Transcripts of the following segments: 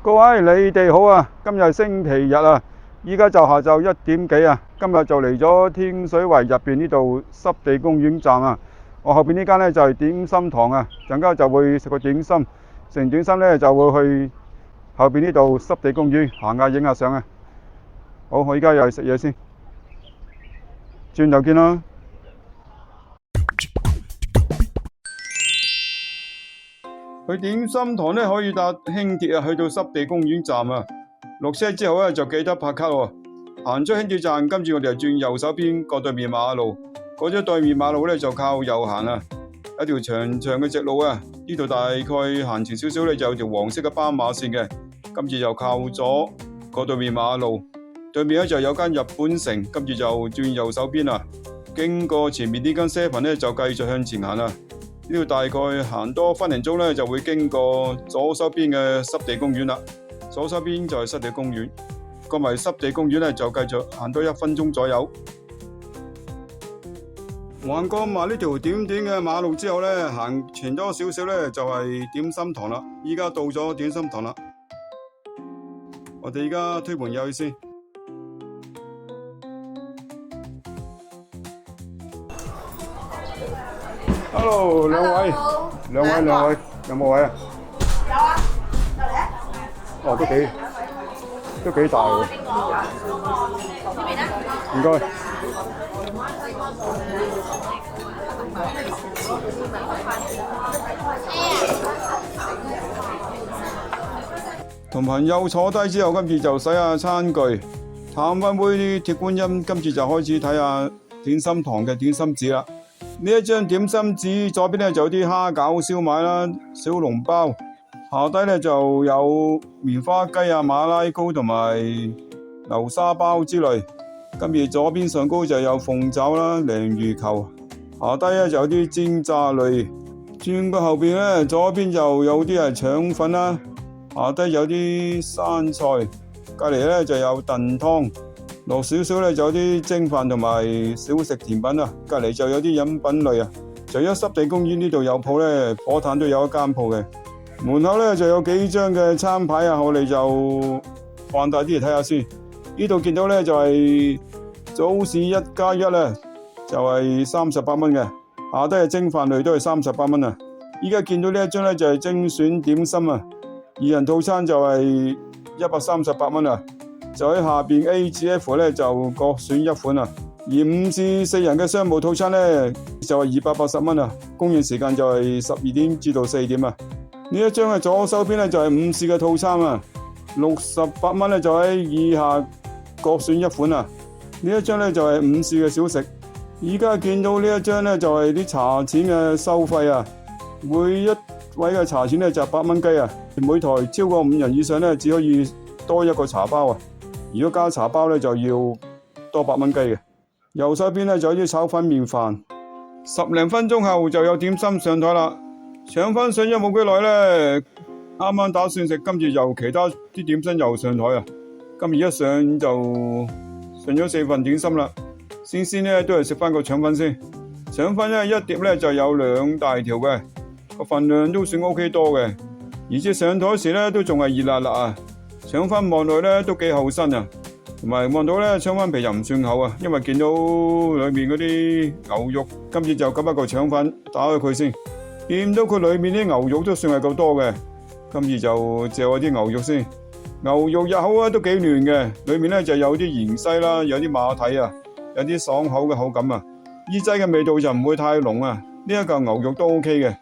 各位你哋好啊！今日星期日啊，依家就下晝1點幾啊。今日就嚟咗天水圍入邊呢度濕地公園站啊。我後邊呢間呢就係點心堂啊，陣間就會食個點心，食完點心呢就會去後邊呢度濕地公園行下影下相啊。好，我依家又去食嘢先，轉頭見啦。去點心堂呢可以搭輕鐵啊，去到濕地公園站啊。落車之後呢就記得拍卡喎。行出輕鐵站，跟住我哋就轉右手邊過對面馬路。過咗對面馬路呢就靠右行啊，一條長長嘅直路啊。呢度大概行前少少呢就有條黃色嘅斑馬線嘅，跟住就靠左過對面馬路。對面呢就有間日本城，跟住就轉右手邊啊。經過前面呢間 7 呢就繼續向前行啊。呢度大概行多分零鐘呢，就會經過左手邊嘅濕地公園啦。左手邊就係濕地公園，過埋濕地公園呢，就繼續行多1分鐘左右。橫過埋呢條短短嘅馬路之後呢，行前多少少呢，就係點心堂啦。依家到咗點心堂啦，我哋依家推門入去先。Hello， 兩位，有冇位啊？有啊，就嚟啊！哦，都幾大喎。呢邊咧？唔該。同朋友坐低之後，跟住就洗下餐具，嘆翻杯鐵觀音，跟住就開始睇下點心堂嘅點心紙啦。呢一張點心紙左邊呢就有啲蝦餃燒賣啦、小籠包，下低呢就有棉花雞啊、馬拉糕同埋流沙包之類。跟住左邊上高就有鳳爪啦、鯪魚球，下低呢就有啲煎炸類。轉過後邊呢，左邊就有啲係腸粉啦，下低有啲生菜，隔籬呢就有燉湯。落少少呢就有啲蒸飯同埋小食甜品啊，隔籬就有啲飲品類啊。除咗濕地公園呢度有鋪呢，火炭都有一間鋪嘅。門口呢就有幾張嘅餐牌啊，我哋就放大啲嚟睇下先。呢度見到呢就係早市1+1呢，就係38蚊嘅，下低係蒸飯類都係38蚊啊。依家見到呢一張呢就係精選點心啊，2人套餐就係138蚊啊。就喺下邊 A 至 F 咧就各選1款啊，而5至4人嘅商務套餐咧就係280蚊啊，供應時間就係12點至到4點啊。呢一張嘅左手邊咧就係午市嘅套餐啊，68蚊咧就喺以下各選1款啊。呢一張咧就係午市嘅小食。而家見到呢一張咧就係啲茶錢嘅收費啊，每一位嘅茶錢咧就8蚊雞啊，每台超過5人以上咧只可以多1個茶包啊。如果加茶包咧就要多8蚊雞嘅。右手邊咧就有啲炒粉麵飯，10零分鐘後就有點心上台啦。搶翻上咗冇幾耐咧，啱啱打算食，跟住又其他啲點心又上台啊。今日一上就上咗4份點心啦。先咧都係食翻個腸粉先。腸粉咧一碟咧就有2大條嘅，個份量都算 OK 多嘅，而且上台時咧都仲係熱辣辣啊。腸粉望落咧都幾厚身啊，同埋望到咧腸粉皮又唔算厚啊，因為見到裏面嗰啲牛肉，今次就咁一個腸粉打開佢先，見到佢裏面啲牛肉都算係夠多嘅，今次就借我啲牛肉先。牛肉入口啊都幾嫩嘅，裏面咧就有啲芫茜啦，有啲馬蹄啊，有啲爽口嘅口感啊，耳仔嘅味道就唔會太濃啊。呢一嚿牛肉都 OK 嘅，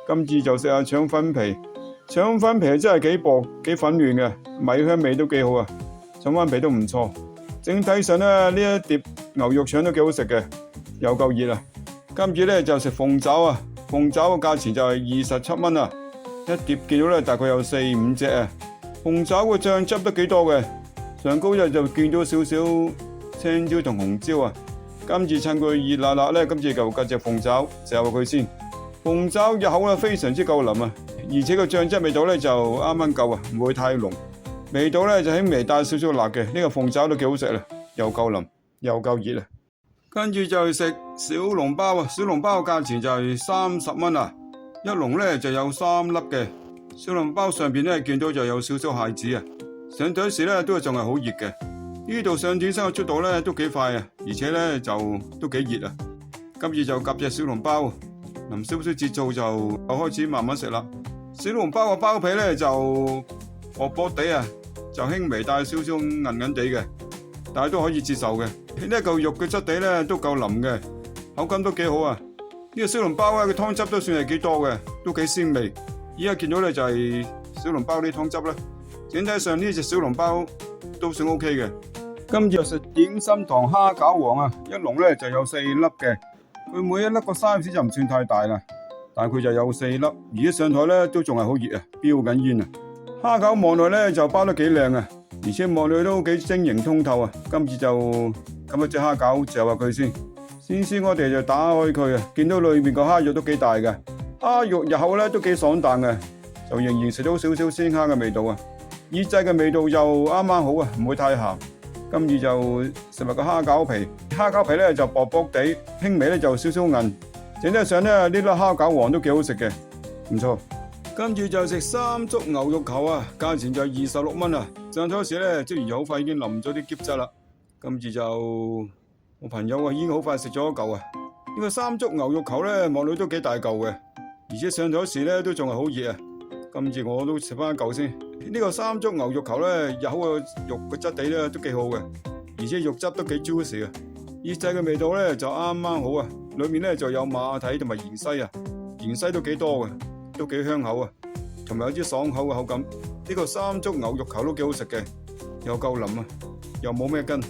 今次就食下腸粉皮。腸粉皮真係幾薄幾粉嫩嘅，米香味都幾好啊，腸粉皮都唔錯。整體上咧呢一碟牛肉腸都幾好食嘅，又夠熱啊。今次咧就食鳳爪啊，鳳爪嘅價錢就係27蚊啊，一碟見到咧大概有4、5隻啊。鳳爪嘅醬汁都幾多嘅，上高就見到少少青椒同紅椒啊。今次趁佢熱辣辣咧，今次就夾隻鳳爪食下佢先。鳳爪入口咧非常之夠腍啊，而且個醬汁味道咧就啱啱夠啊，唔會太濃。味道咧就輕微帶少少辣嘅，呢個鳳爪都幾好食啦，又夠腍又夠熱啊。跟住就食小籠包啊，小籠包嘅價錢就係30蚊啊，一籠咧就有3粒嘅。小籠包上邊咧見到就有少少蟹子啊，上台時咧都仲係好熱嘅。呢度上點心嘅速度咧都幾快啊，而且咧就都幾熱啊。今次就夾隻小籠包，淋少少節醋就開始慢慢食啦。小籠包個包皮咧就薄薄地啊，就輕微帶少少韌韌地嘅，但係都可以接受嘅。呢一嚿肉嘅質地咧都夠腍嘅，口感都幾好啊。呢個小籠包咧嘅湯汁都算係幾多嘅，都幾鮮味。依家見到咧就係小籠包啲湯汁啦。整體上呢隻小籠包都算 OK 嘅。今次就食點心堂蝦餃王啊，一籠咧就有4粒嘅，佢每一粒個 size 就唔算太大啦，但係佢就有4粒，而家上台咧都仲係好熱啊，飆緊煙啊！蝦餃望落咧就包得幾靚啊，而且望落都幾晶瑩通透啊！今次就咁一隻蝦餃嚼下佢先我哋就打開佢啊，見到裏面個蝦肉都幾大嘅，蝦肉入口咧都幾爽彈嘅，就仍然食到少少鮮蝦嘅味道啊！醃製嘅味道就啱啱好啊，唔會太鹹。今次就食埋個蝦餃皮，蝦餃皮咧就薄薄地，輕微咧就少少韌。整體上咧呢粒蝦餃王都幾好食嘅，唔錯。跟住就食3足牛肉球啊，價錢就26蚊啊。上台時咧，職員就好快已經淋咗啲鹼質啦。今次就我朋友啊已經好快食咗一嚿啊。呢個3足牛肉球咧望落都幾大嚿嘅，而且上台時咧都仲係好熱啊。今次我都食翻一嚿先。呢個3足牛肉球咧入口個肉嘅質地咧都幾好嘅，而且肉質都幾 juicy 啊。醃製嘅味道咧就啱啱好啊，裏面咧就有馬蹄同埋芫茜啊，芫茜都幾多嘅，都幾香口啊，同埋有啲爽口嘅口感。呢個3足牛肉球都幾好食嘅，又夠腍啊，又冇咩筋，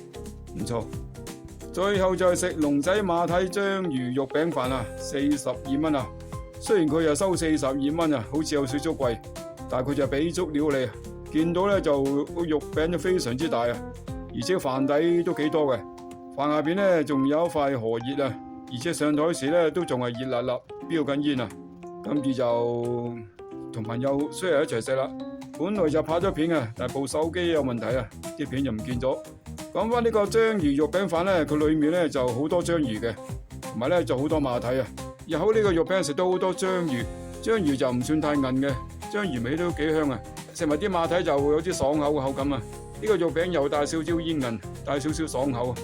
唔錯。最後就係食龍仔馬蹄章魚肉餅飯啊，42蚊啊。雖然佢又收42蚊啊，好似有少少貴，但係佢就俾足料你，見到咧就個肉餅就非常之大啊，而且飯底都幾多嘅，飯下邊咧仲有一塊荷葉啊，而且上台時咧都仲係熱辣辣，飆緊煙啊。今次就同朋友 share 一齊食啦。本來就拍咗片啊，但係部手機有問題啊，啲片就唔見咗。講翻呢個章魚肉餅飯咧，佢裏面咧就好多章魚嘅，同埋咧就好多馬蹄啊。入口呢個肉餅食到好多章魚，章魚就唔算太韌嘅，章魚味都幾香啊。食埋啲馬蹄就會有啲爽口嘅口感啊。呢個肉餅又帶少少煙韌，帶少少爽口啊。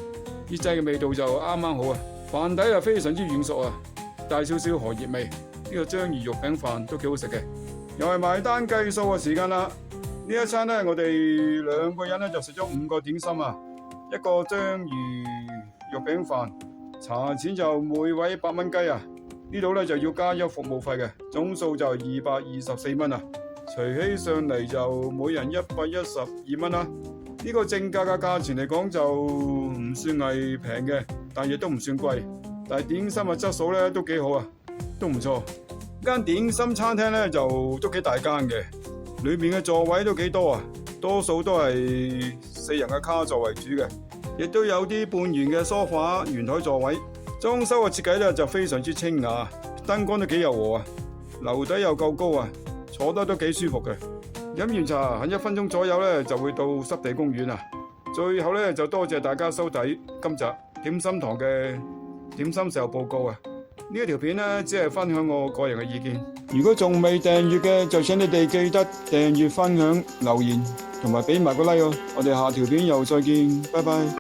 醃製嘅味道就啱啱好啊。飯底又非常之軟熟啊，帶少少荷葉味。呢個章魚肉餅飯都幾好食嘅。又係埋單計數嘅時間啦。呢一餐咧，我哋2個人咧就食咗5個點心啊，一個章魚肉餅飯，茶錢就每位100蚊雞啊。呢度咧就要加一服務費嘅，總數就224蚊啊。除起上嚟就每人112蚊啦。呢個正價嘅價錢嚟講就唔算係平嘅，但亦都唔算貴。但係點心嘅質素咧都幾好啊，都唔錯。間點心餐廳咧就都幾大間嘅，裏面嘅座位都幾多啊，多數都係4人嘅卡座為主嘅，亦都有啲半圓嘅梳化圓台座位。裝修嘅設計咧就非常之清雅，燈光都幾柔和啊，樓底又夠高啊，坐得都幾舒服嘅。飲完茶喺1分鐘左右咧就會到濕地公園啊。最後咧就多謝大家收睇今集點心堂嘅點心時候報告啊。呢一條片咧只係分享我個人嘅意見，如果仲未訂閱嘅就請你哋記得訂閱、分享、留言同埋俾埋個 like哦。我哋下條片又再見，拜拜。